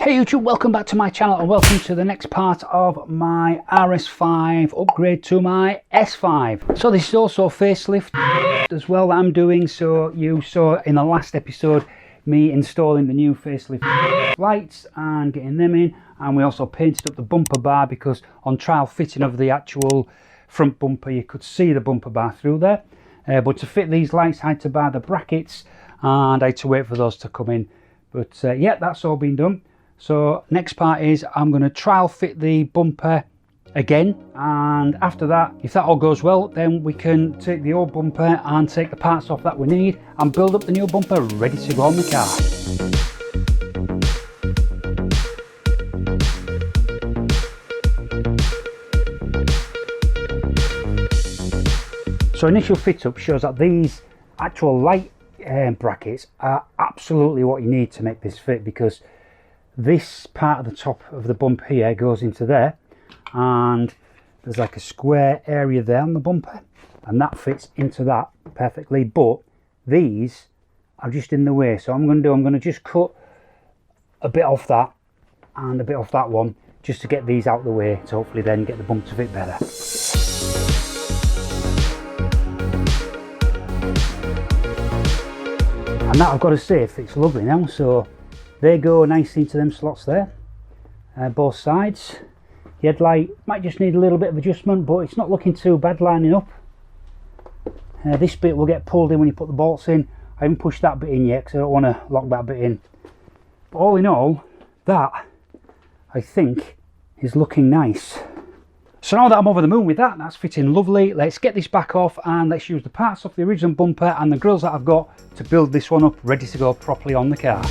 Hey YouTube, welcome back to my channel and welcome to the next part of my RS5 upgrade to my S5. So this is also a facelift as well that I'm doing. So you saw in the last episode me installing the new facelift lights and getting them in, and we also painted up the bumper bar because on trial fitting of the actual front bumper you could see the bumper bar through there. But to fit these lights I had to buy the brackets and I had to wait for those to come in. But yeah, that's all been done. So next part is I'm going to trial fit the bumper again, and after that, if that all goes well, then we can take the old bumper and take the parts off that we need and build up the new bumper ready to go on the car. So initial fit up shows that these actual light brackets are absolutely what you need to make this fit, because this part of the top of the bumper here goes into there, and there's like a square area there on the bumper, and that fits into that perfectly, but these are just in the way. So I'm going to just cut a bit off that and a bit off that one just to get these out of the way, to hopefully then get the bumper to fit better. And that, I've got to say, fits lovely now. So they go nicely into them slots there, both sides. The headlight might just need a little bit of adjustment, but it's not looking too bad lining up. This bit will get pulled in when you put the bolts in. I haven't pushed that bit in yet because I don't want to lock that bit in. But all in all, that I think is looking nice. So now that I'm over the moon with that, that's fitting lovely. Let's get this back off and let's use the parts off the original bumper and the grills that I've got to build this one up ready to go properly on the car.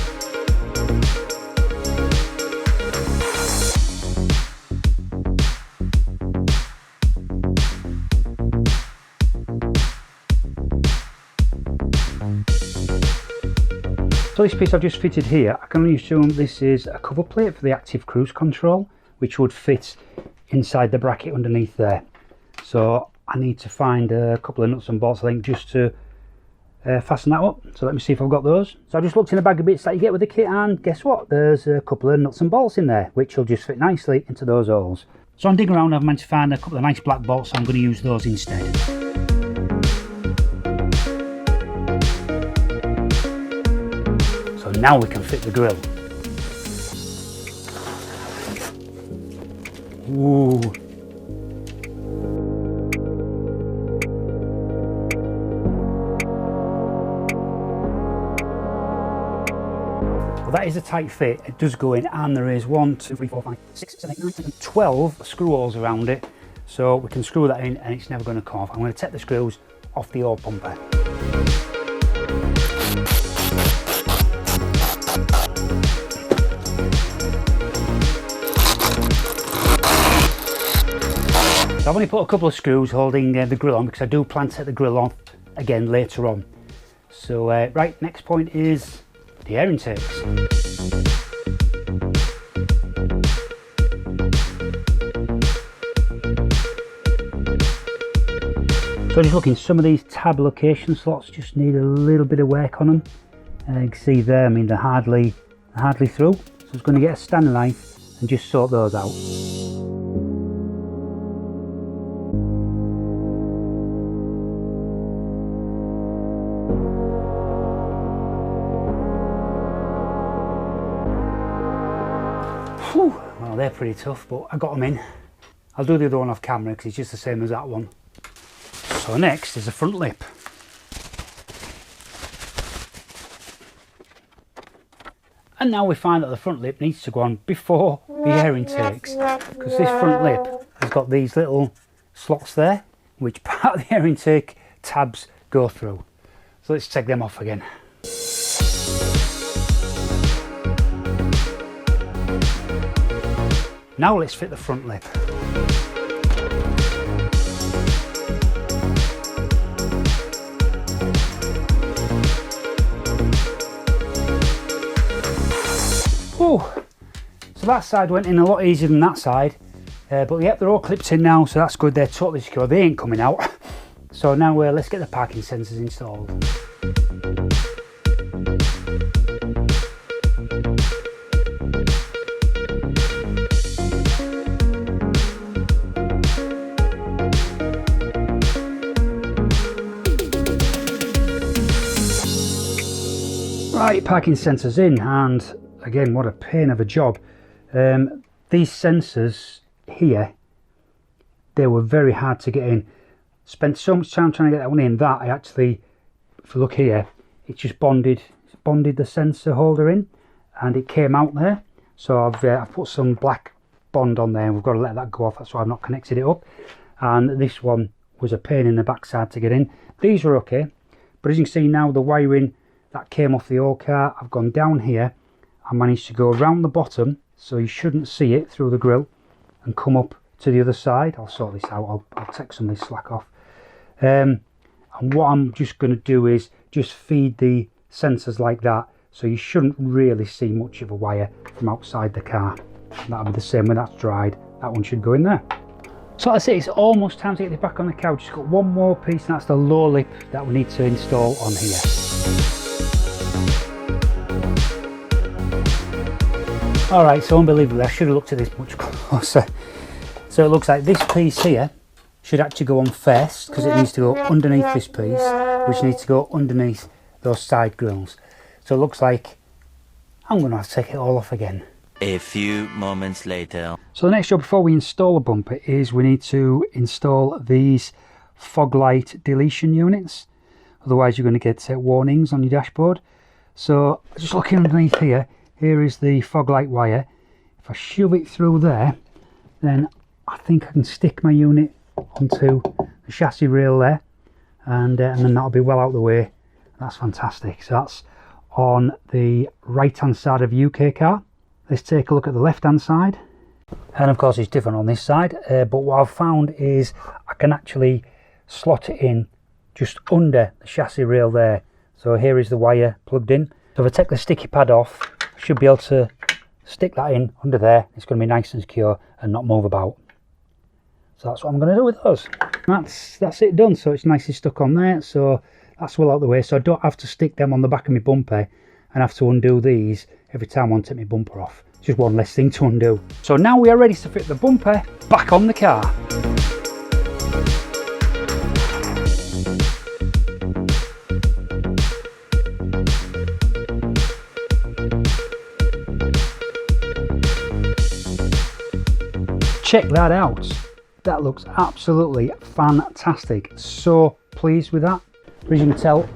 So this piece I've just fitted here, I can only assume this is a cover plate for the active cruise control, which would fit inside the bracket underneath there. So I need to find a couple of nuts and bolts, I think, just to fasten that up. So let me see if I've got those. So I just looked in the bag of bits that you get with the kit, and guess what? There's a couple of nuts and bolts in there, which will just fit nicely into those holes. So I'm digging around, I've managed to find a couple of nice black bolts, so I'm going to use those instead. So now we can fit the grille. Ooh. Well, that is a tight fit. It does go in, and there is 1, 2, 3, 4, 5, 6, 7, 8, 9, 10, 12 screw holes around it. So we can screw that in and it's never going to come off. I'm going to take the screws off the old bumper. I've only put a couple of screws holding the grille on because I do plan to take the grille off again later on. So right, next point is the air intakes. So just looking, some of these tab location slots just need a little bit of work on them. You can see there, I mean, they're hardly through. So I was going to get a Stanley knife and just sort those out. Well, they're pretty tough, but I got them in. I'll do the other one off camera because it's just the same as that one. So next is the front lip. And now we find that the front lip needs to go on before the air intakes, because this front lip has got these little slots there, which part of the air intake tabs go through. So let's take them off again. Now let's fit the front lip. Oh, so that side went in a lot easier than that side, but yep, they're all clipped in now, so that's good. They're totally secure, they ain't coming out. So now let's get the parking sensors installed. parking sensors in, and again, what a pain of a job. These sensors here, they were very hard to get in. Spent so much time trying to get that one in that I actually, if you look here, it just bonded the sensor holder in, and it came out there. So I've put some black bond on there, and we've got to let that go off. That's why I've not connected it up. And this one was a pain in the backside to get in. These were okay, but as you can see now, the wiring that came off the old car, I've gone down here. I managed to go around the bottom, so you shouldn't see it through the grille, and come up to the other side. I'll sort this out. I'll take some of this slack off. And what I'm just going to do is just feed the sensors like that, so you shouldn't really see much of a wire from outside the car. That'll be the same when that's dried. That one should go in there. So that's it, it's almost time to get this back on the couch. Just got one more piece, and that's the low lip that we need to install on here. Alright, so unbelievably, I should have looked at this much closer. So it looks like this piece here should actually go on first, because it needs to go underneath this piece, which needs to go underneath those side grills. So it looks like I'm going to have to take it all off again. A few moments later. So the next job before we install the bumper is we need to install these fog light deletion units. Otherwise you're going to get warnings on your dashboard. So just looking underneath here, here is the fog light wire. If I shove it through there, then I think I can stick my unit onto the chassis rail there, and then that'll be well out of the way. That's fantastic. So that's on the right hand side of a UK car. Let's take a look at the left hand side, and of course it's different on this side, but what I've found is I can actually slot it in just under the chassis rail there. So here is the wire plugged in. So if I take the sticky pad off, I should be able to stick that in under there. It's going to be nice and secure and not move about. So that's what I'm going to do with those. That's it done. So it's nicely stuck on there, so that's well out of the way, so I don't have to stick them on the back of my bumper and have to undo these every time I want to take my bumper off. It's just one less thing to undo. So now we are ready to fit the bumper back on the car. Check that out. That looks absolutely fantastic. So pleased with that. As you can tell,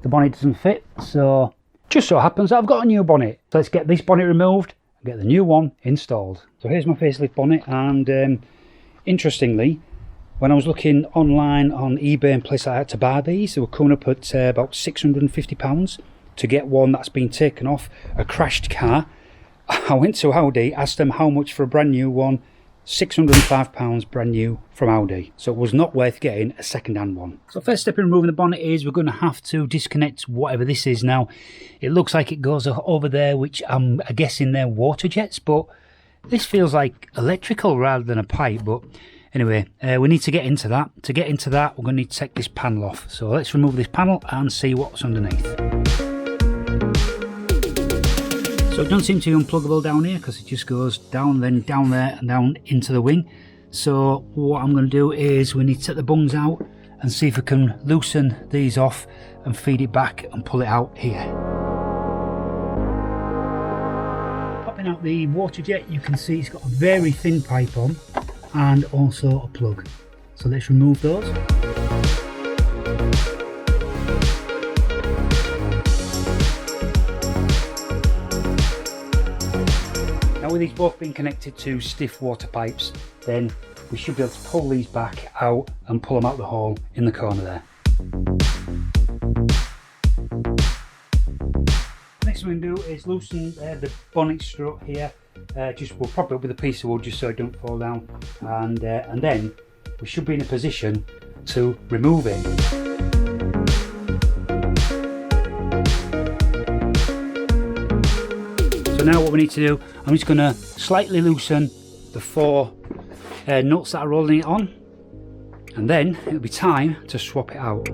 the bonnet doesn't fit, so just so happens I've got a new bonnet. So let's get this bonnet removed and get the new one installed. So here's my facelift bonnet, and interestingly, when I was looking online on eBay and places like that to buy these, they were coming up at about £650 to get one that's been taken off a crashed car. I went to Audi, asked them how much for a brand new one. £605 brand new from Audi, so it was not worth getting a second-hand one. So first step in removing the bonnet is we're going to have to disconnect whatever this is. Now it looks like it goes over there, which I'm guessing they're water jets, but this feels like electrical rather than a pipe. But anyway, we need to get into that. To get into that, we're going to need to take this panel off. So let's remove this panel and see what's underneath. So it doesn't seem to be unpluggable down here, because it just goes down, then down there and down into the wing. So what I'm going to do is we need to take the bungs out and see if we can loosen these off and feed it back and pull it out here. Popping out the water jet, you can see it's got a very thin pipe on and also a plug. So let's remove those. Now with these both being connected to stiff water pipes, then we should be able to pull these back out and pull them out the hole in the corner there. Next thing we're going to do is loosen the bonnet strut here. We'll prop it up with a piece of wood just so it don't fall down, and then we should be in a position to remove it. So now what we need to do, I'm just going to slightly loosen the four nuts that are holding it on, and then it'll be time to swap it out.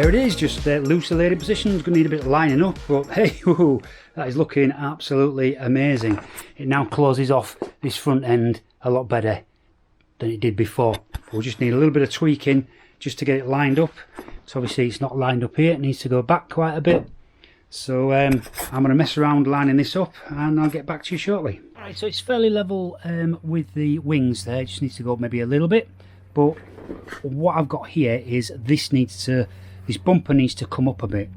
there it is, just loosely laid in position. It's going to need a bit of lining up, but hey, woohoo, that is looking absolutely amazing. It now closes off this front end a lot better than it did before. We'll just need a little bit of tweaking just to get it lined up. So obviously it's not lined up here, it needs to go back quite a bit. So I'm going to mess around lining this up and I'll get back to you shortly. Alright, so it's fairly level with the wings there, it just needs to go up maybe a little bit. But what I've got here is this bumper needs to come up a bit,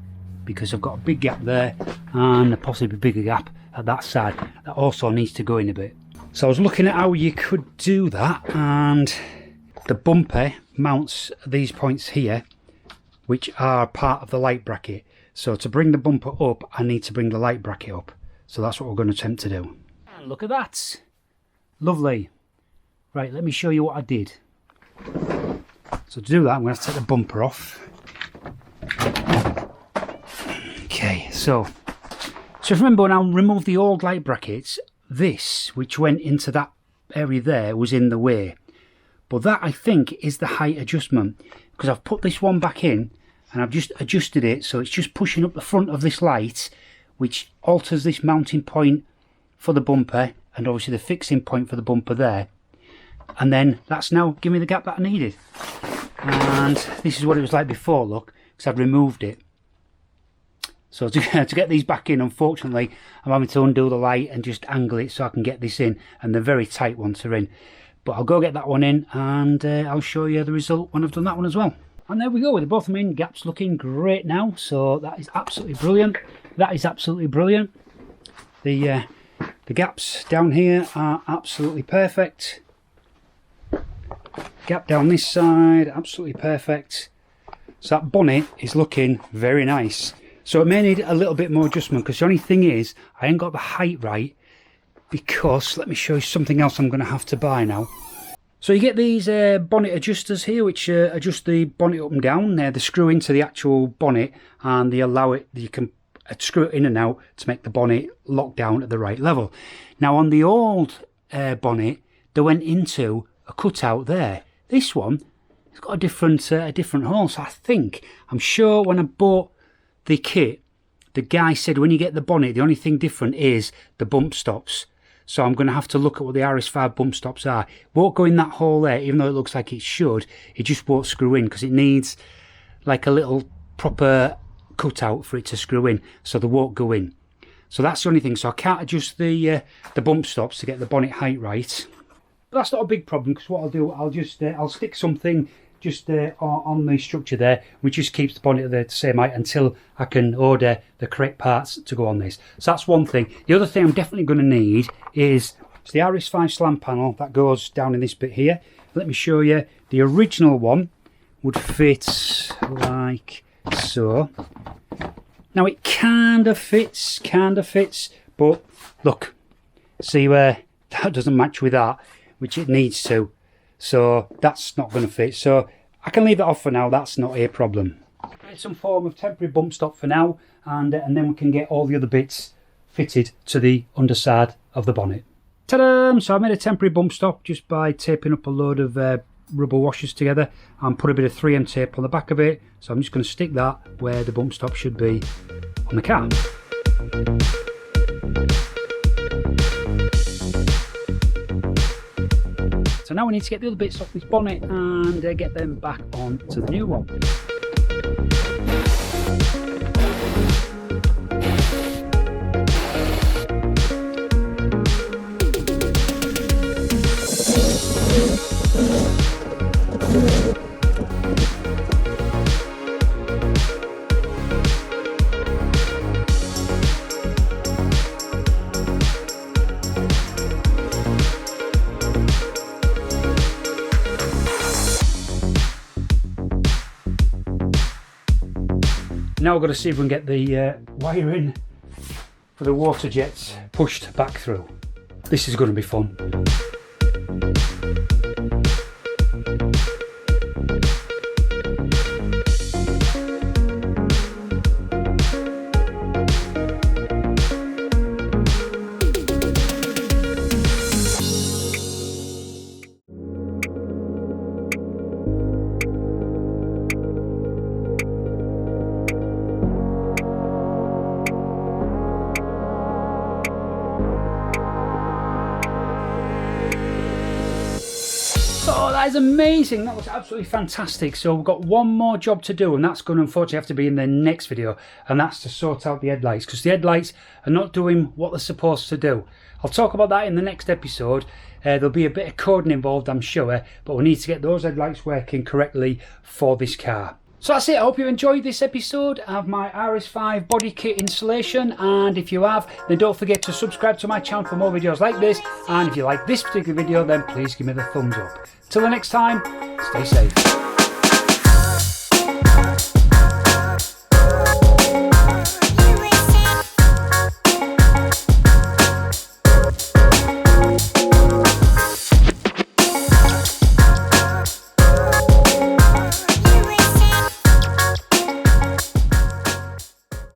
because I've got a big gap there and a possibly bigger gap at that side. That also needs to go in a bit. So I was looking at how you could do that, and the bumper mounts these points here, which are part of the light bracket. So to bring the bumper up, I need to bring the light bracket up. So that's what we're going to attempt to do. And look at that. Lovely. Right, let me show you what I did. So to do that, I'm going to take the bumper off. Okay, so remember when I removed the old light brackets, this, which went into that area there, was in the way. But that, I think, is the height adjustment, because I've put this one back in and I've just adjusted it so it's just pushing up the front of this light, which alters this mounting point for the bumper and obviously the fixing point for the bumper there. And then that's now giving me the gap that I needed. And this is what it was like before, look, because I've removed it. So to get these back in, unfortunately, I'm having to undo the light and just angle it so I can get this in, and they're very tight once they're in. But I'll go get that one in and I'll show you the result when I've done that one as well. And there we go, with the both main gaps looking great now. So that is absolutely brilliant. That is absolutely brilliant. The gaps down here are absolutely perfect. Gap down this side, absolutely perfect. So that bonnet is looking very nice. So it may need a little bit more adjustment, because the only thing is I ain't got the height right, because let me show you something else I'm going to have to buy now. So you get these bonnet adjusters here, which adjust the bonnet up and down. They screw into the actual bonnet and they allow it, you can screw it in and out to make the bonnet lock down at the right level. Now on the old bonnet, they went into a cutout there. This one has got a different hole. So I'm sure when I bought the kit, the guy said when you get the bonnet, the only thing different is the bump stops. So I'm going to have to look at what the RS5 bump stops are. It won't go in that hole there, even though it looks like it should. It just won't screw in, because it needs like a little proper cutout for it to screw in, so they won't go in. So that's the only thing. So I can't adjust the bump stops to get the bonnet height right. But that's not a big problem, because what I'll do, I'll stick something just on the structure there, which just keeps the bonnet at the same height until I can order the correct parts to go on this. So that's one thing. The other thing I'm definitely going to need is the RS5 slam panel that goes down in this bit here. Let me show you. The original one would fit like so. Now it kind of fits, but look, see where that doesn't match with that, which it needs to. So that's not going to fit. So I can leave it off for now. That's not a problem. Get some form of temporary bump stop for now, and then we can get all the other bits fitted to the underside of the bonnet. Ta-da! So I made a temporary bump stop just by taping up a load of rubber washers together and put a bit of 3M tape on the back of it. So I'm just going to stick that where the bump stop should be on the car. So now we need to get the other bits off this bonnet and get them back on to the new one. Now we've got to see if we can get the wiring for the water jets pushed back through. This is going to be fun. That is amazing. That was absolutely fantastic. So we've got one more job to do, and that's going to unfortunately have to be in the next video, and that's to sort out the headlights, because the headlights are not doing what they're supposed to do. I'll talk about that in the next episode. There'll be a bit of coding involved, I'm sure, but we need to get those headlights working correctly for this car. So that's it. I hope you enjoyed this episode of my RS5 body kit installation, and if you have, then don't forget to subscribe to my channel for more videos like this, and if you like this particular video, then please give me the thumbs up. Till the next time, stay safe.